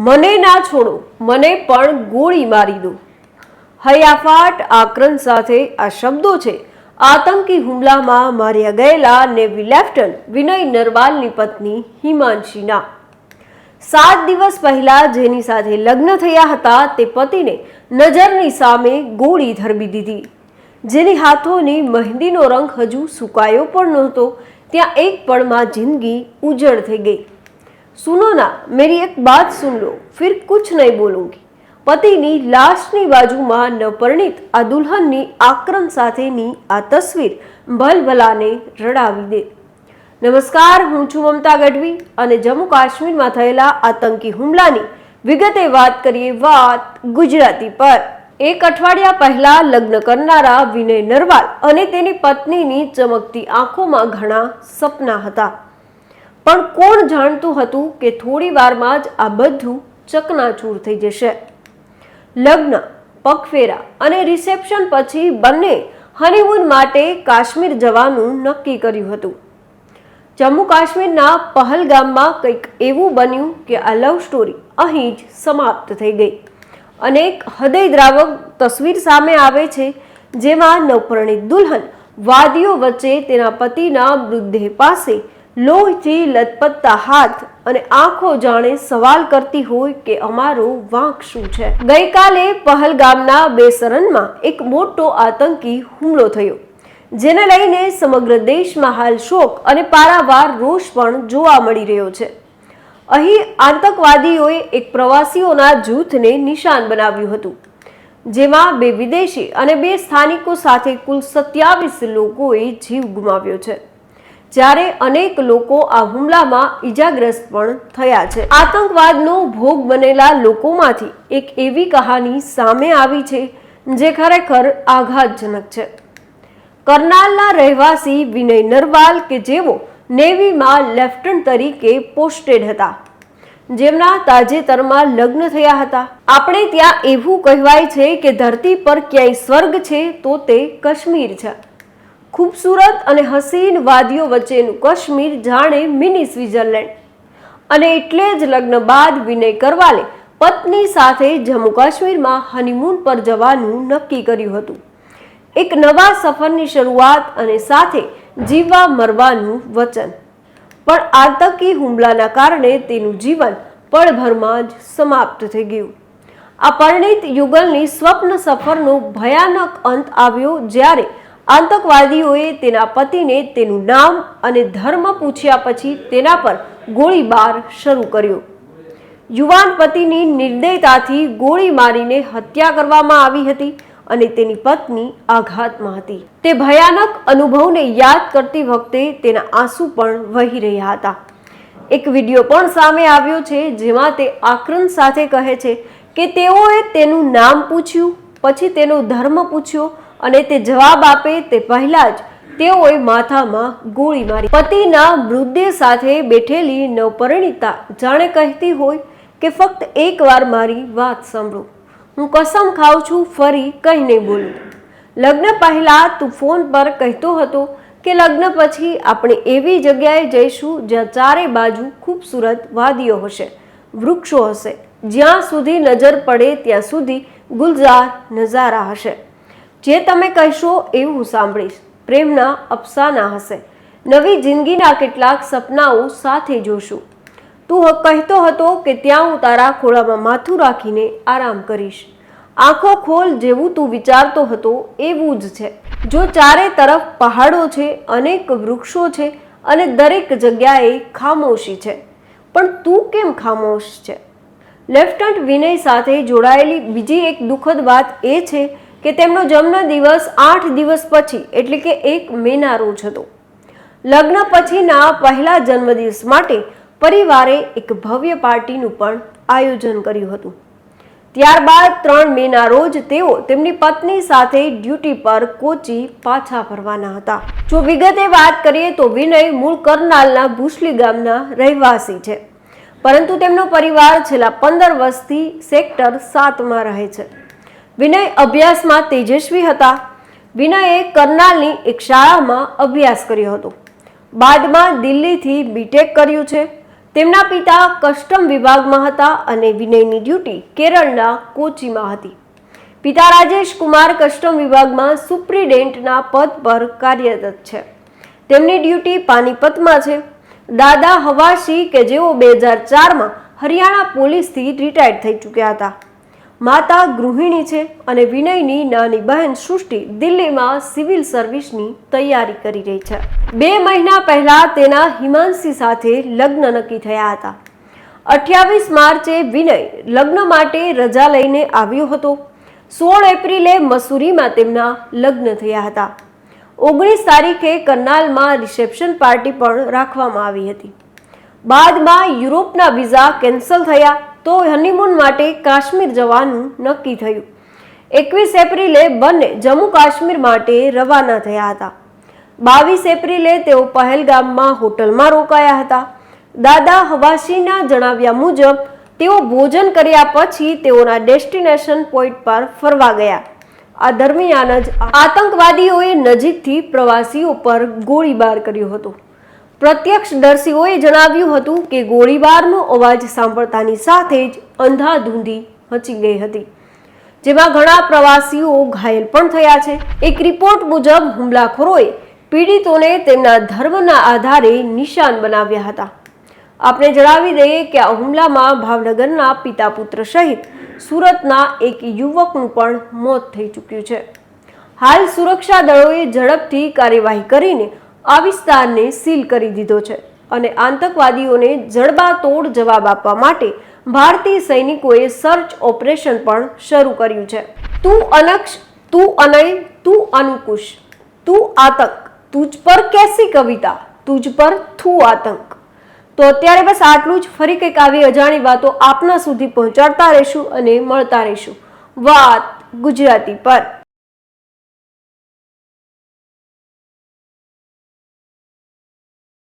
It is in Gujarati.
મને ના છોડો, મને પણ ગોળી મારી દો. હૈયાફાટ આક્રંદ સાથે આ શબ્દો છે આતંકી હુમલામાં માર્યા ગયેલા નેવી લેફ્ટનન્ટ વિનય નરવાલની પત્ની હિમાંશીના. 7 દિવસ પહેલા જેની સાથે લગ્ન થયા હતા તે પતિને નજરની સામે ગોળી ધરબી દીધી. જેની હાથોની મહેંદીનો રંગ હજુ સુકાયો પણ નહોતો ત્યાં એક પળમાં જિંદગી ઉજળ થઈ ગઈ. સુનો ના, મેરી એક બાત સુન લો, ફિર કુછ નહીં બોલુંગી. પતિની લાશની બાજુમાં નવપરિણીત આ દુલ્હનની આક્રમ સાથેની આ તસવીર ભલભલાને રડાવી દે. નમસ્કાર, હું છું મમતા ગઢવી અને જમ્મુ કાશ્મીરમાં થયેલા આતંકી હુમલાની વિગતે વાત કરીએ વાત ગુજરાતી પર. એક અઠવાડિયા પહેલા લગ્ન કરનારા વિનય નરવાલ અને તેની પત્નીની ચમકતી આંખોમાં ઘણા સપના હતા. પણ કોણ જાણતું હતું કે થોડી વારમાં જ આ બધું ચકનાચૂર થઈ જશે. લગ્ન, પગફેરા અને રિસેપ્શન પછી બંને હનીમૂન માટે કાશ્મીર જવાનું નક્કી કર્યું હતું. જમ્મુ કાશ્મીરના પહલગામમાં કંઈક એવું બન્યું કે આ લવ સ્ટોરી અહીં જ સમાપ્ત થઈ ગઈ. અનેક હૃદયદ્રાવક તસવીર સામે આવે છે જેમાં નવપરિણીત દુલ્હન વાદીઓ વચ્ચે તેના પતિના મૃતદેહ પાસે લોહીથી લથપથતા હાથ અને આંખો જાણે સવાલ કરતી હોય કે અમારો વાંક શું છે. ગઈકાલે પહલગામના બેસરનમાં એક મોટો આતંકી હુમલો થયો જેને લઈને સમગ્ર દેશમાં હાલ શોક અને પારાવાર રોષ પણ જોવા મળી રહ્યો છે. અહીં આતંકવાદીઓએ એક પ્રવાસીઓના જૂથને નિશાન બનાવ્યું હતું જેમાં 2 વિદેશી અને 2 સ્થાનિકો સાથે કુલ 27 લોકોએ જીવ ગુમાવ્યો છે જ્યારે અનેક લોકો આ હુમલામાં ઈજાગ્રસ્ત પણ થયા છે. આતંકવાદનો ભોગ બનેલા લોકોમાંથી એક એવી કહાની સામે આવી છે જે ખરેખર આઘાતજનક છે. કરનાલના રહેવાસી વિનય નરવાલ કે જેઓ નેવીમાં લેફ્ટનન્ટ તરીકે પોસ્ટેડ હતા, જેમના તાજેતરમાં લગ્ન થયા હતા. આપણે ત્યાં એવું કહેવાય છે કે ધરતી પર ક્યાંય સ્વર્ગ છે તો તે કાશ્મીર છે. ખૂબસૂરત અને હસીન વાદીઓ વચ્ચેનું કાશ્મીર જાણે મિની સ્વિટ્ઝરલેન્ડ. અને એટલે જ લગ્ન બાદ વિનય કરવાલે પત્ની સાથે જમ્મુ કાશ્મીરમાં હનીમૂન પર જવાનું નક્કી કર્યું હતું. એક નવા સફરની શરૂઆત અને સાથે જીવવા મરવાનું વચન. પણ આતંકી હુમલાના કારણે તેનું જીવન પળભરમાં જ સમાપ્ત થઈ ગયું. આ પરિણીત યુગલની સ્વપ્ન સફરનો ભયાનક અંત આવ્યો જ્યારે આતંકવાદીઓએ તેના પતિને તેનું નામ અને ધર્મ પૂછ્યા પછી તેના પર ગોળીબાર શરૂ કર્યો. યુવાન પતિની નિર્દયતાથી ગોળી મારીને હત્યા કરવામાં આવી હતી અને તેની પત્ની આઘાતમાં હતી. તે ભયાનક અનુભવને યાદ કરતી વખતે તેના આંસુ પણ વહી રહ્યા હતા. એક વિડીયો પણ સામે આવ્યો છે જેમાં તે આક્રંદ સાથે કહે છે કે તેઓએ તેનું નામ પૂછ્યું, પછી તેનો ધર્મ પૂછ્યો અને તે જવાબ આપે તે પહેલા જ તેઓએ માથામાં ગોળી મારી. પતિના મૃતદેહ સાથે બેઠેલી નવપરિણીતા જાણે કહેતી હોય કે ફક્ત એકવાર મારી વાત સાંભળો, હું કસમ ખાઉં છું ફરી કંઈ નહીં બોલું. લગ્ન પહેલા તું ફોન પર કહેતો હતો કે લગ્ન પછી આપણે એવી જગ્યાએ જઈશું જ્યાં ચારે બાજુ ખૂબસૂરત વાદીઓ હશે, વૃક્ષો હશે, જ્યાં સુધી નજર પડે ત્યાં સુધી ગુલઝાર નજારા હશે. જે તમે કહેશો એવું હું સાંભળીશ. પ્રેમના અફસાના હશે, નવી જિંદગીના કેટલાક સપનાઓ સાથે જોશું. તું કહેતો હતો કે ત્યાં હું તારા ખોળામાં માથું રાખીને આરામ કરીશ. આંખો ખોલ, જેવું તું વિચારતો હતો એવું જ છે. જો ચારે તરફ પહાડો છે, અનેક વૃક્ષો છે અને દરેક જગ્યાએ ખામોશી છે, પણ તું કેમ ખામોશ છે? લેફ્ટનન્ટ વિનય સાથે જોડાયેલી બીજી એક દુઃખદ વાત એ છે કે તેમનો જન્મદિવસ 8 દિવસ પછી એટલે કે 1 મેના રોજ હતો. લગ્ન પછીના પહેલા જન્મદિવસ માટે પરિવારે એક ભવ્ય પાર્ટીનું પણ આયોજન કર્યું હતું. ત્યારબાદ 3 મેના રોજ તેઓ તેમની પત્ની સાથે ડ્યુટી પર કોચી પાછા ફરવાના હતા. જો વિગતે વાત કરીએ તો વિનય મૂળ કરનાલના ભૂસલી ગામના રહેવાસી છે, પરંતુ તેમનો પરિવાર છેલ્લા 15 વર્ષથી સેક્ટર 7માં રહે છે. વિનય અભ્યાસમાં તેજસ્વી હતા. વિનયે કરનાલની એક શાળામાં અભ્યાસ કર્યો હતો. બાદમાં દિલ્હીથી બીટેક કર્યું છે. તેમના પિતા કસ્ટમ વિભાગમાં હતા અને વિનયની ડ્યુટી કેરળના કોચીમાં હતી. પિતા રાજેશ કુમાર કસ્ટમ વિભાગમાં સુપ્રિન્ટેન્ડન્ટના પદ પર કાર્યરત છે. તેમની ડ્યુટી પાનીપતમાં છે. દાદા હવાશી કે જેઓ 2004માં હરિયાણા પોલીસથી રિટાયર્ડ થઈ ચૂક્યા હતા. માતા ગૃહિણી છે અને વિનયની નાની બહેન સૃષ્ટિ દિલ્હીમાં સિવિલ સર્વિસની તૈયારી કરી રહી છે. 2 મહિના પહેલા તેના હિમાંશી સાથે લગ્ન નક્કી થયા હતા. 28 માર્ચે વિનય લગ્ન માટે રજા લઈને આવ્યો હતો. 16 એપ્રિલે મસૂરીમાં તેમના લગ્ન થયા હતા. 19 તારીખે કરનાલમાં રિસેપ્શન પાર્ટી પણ રાખવામાં આવી હતી. બાદમાં યુરોપના વિઝા કેન્સલ થયા તો હનીમૂન માટે કાશ્મીર જવાનું નક્કી થયું. 21 એપ્રિલે બંને જમ્મુ કાશ્મીર માટે રવાના થયા હતા. 22 એપ્રિલે તેઓ પહેલગામમાં હોટલમાં રોકાયા હતા. દાદા હવાશીના જણાવ્યા મુજબ તેઓ ભોજન કર્યા પછી તેઓના ડેસ્ટિનેશન પોઈન્ટ પર ફરવા ગયા. આ દરમિયાન જ આતંકવાદીઓએ નજીકથી પ્રવાસીઓ પર ગોળીબાર કર્યો હતો. પ્રત્યક્ષદર્શીઓએ જણાવ્યું હતું કે ગોળીબારનો અવાજ સાંભળતાની સાથે જ અંધાધૂંધી મચી ગઈ હતી, જેમાં ઘણા પ્રવાસીઓ ઘાયલ પણ થયા છે. એક રિપોર્ટ મુજબ હુમલાખોરોએ પીડિતોને તેમના ધર્મના આધારે નિશાન બનાવ્યા હતા. આપણે જણાવી દઈએ કે આ હુમલામાં ભાવનગરના પિતા પુત્ર સહિત સુરતના એક યુવકનું પણ મોત થઈ ચૂક્યું છે. હાલ સુરક્ષા દળોએ ઝડપથી કાર્યવાહી કરીને આ વિસ્તારને સીલ કરી દીધો છે અને આતંકવાદીઓને જડબાતોડ જવાબ આપવા માટે ભારતીય સૈનિકોએ સર્ચ ઓપરેશન પણ શરૂ કર્યું છે. તું અનક્ષ, તું અનય, તું અનુકુશ, તું આતંક, તુજ પર કેસી કવિતા, તુજ પર થૂ આતંક. તો અત્યારે બસ આટલું જ. ફરી કંઈક આવી અજાણી વાતો આપના સુધી પહોંચાડતા રહીશું અને મળતા રહીશું વાત ગુજરાતી પર.